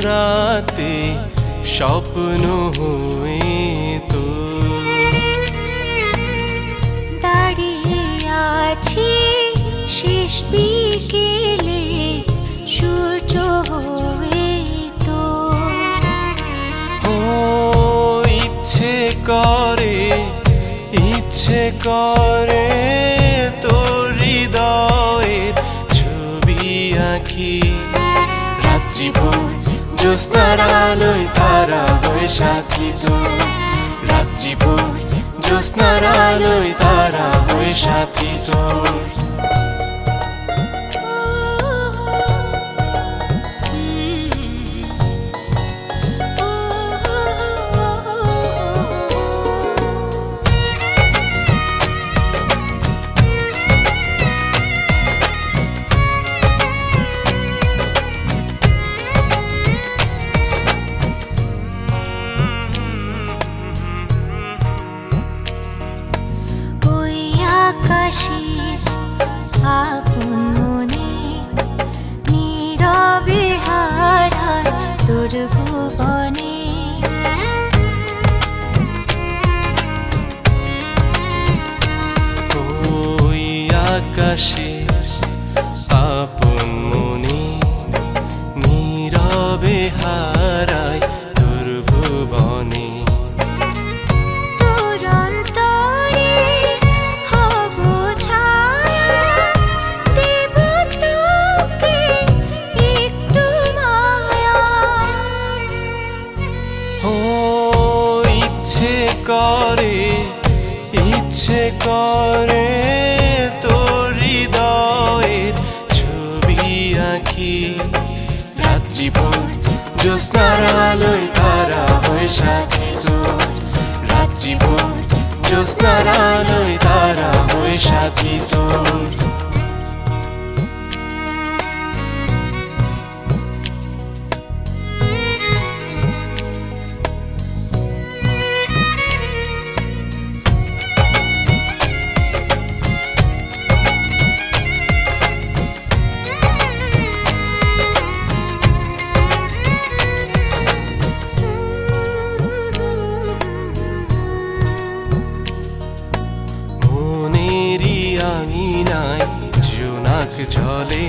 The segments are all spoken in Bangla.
রাতে স্বপ্ন হয়ে তো দাঁড়িয়ে আছি শেষ বিকেলে সূর্য হয়ে তো ইচ্ছে করে তোর হৃদয়ের ছবি আঁকি রাত্রি ভোর জ্যোৎস্নার আলোয় তারা হয়ে সাথী তোর রাত্রি ভোর জ্যোৎস্নার আলোয় তারা হয়ে সাথী তোর আকাশের আপন মনে নীরবে হারায় তোর ভুবনে ওই আকাশের আপন মনে নীরবে হারায় তোর ভুবনে ইচ্ছে করে তোর হৃদয়ের ছবি আঁকি রাত্রি ভোর জ্যোৎস্নার আলোয় তারা হয়ে সাথী তোর রাত্রি ভোর জ্যোৎস্নার আলোয় তারা হয়ে সাথী তোর আঙিনায় জোনাক জলে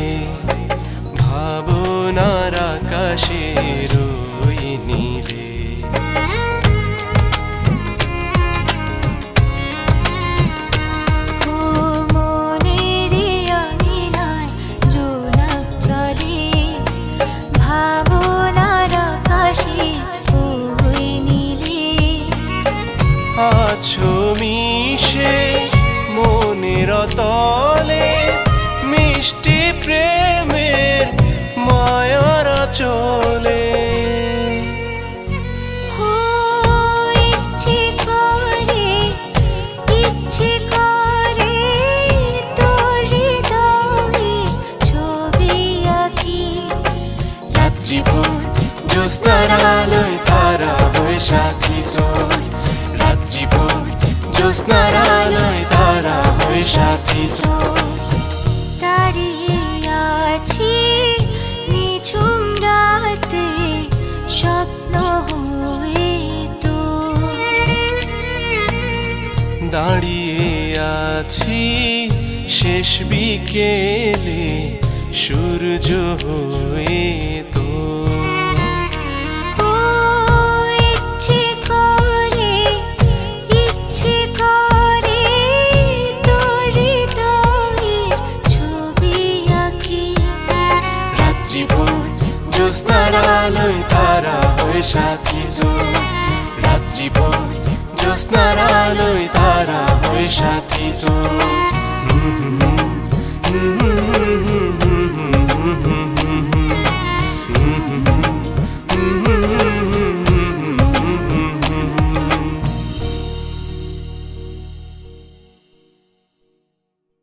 ভাবনার আকাশে রই নীলে মনেরই আঙিনায় জোনাক জলে ভাবনার আকাশে রই নীলে আছো মিশে মনের তলে মিষ্টি প্রেমের মায়ার চলে ইচ্ছে করে তোর হৃদয়ে ছবি আঁকি রাত্রি ভোর জ্যোৎস্নার আলোয় তারা হয়ে সাথী তোর রাত্রি ভোর জ্যোৎস্নার আলোয় তারা হয়ে সাথী তোর দাঁড়িয়ে আছি নিঝুম রাতে স্বপ্ন হয়ে তো দাঁড়িয়ে আছি শেষ বিকেলে সূর্য হয়ে তো জ্যোৎস্নার আলোয় তারা হয়ে সাথী তোর রাত্রি ভোর জ্যোৎস্নার আলোয় তারা হয়ে সাথী তোর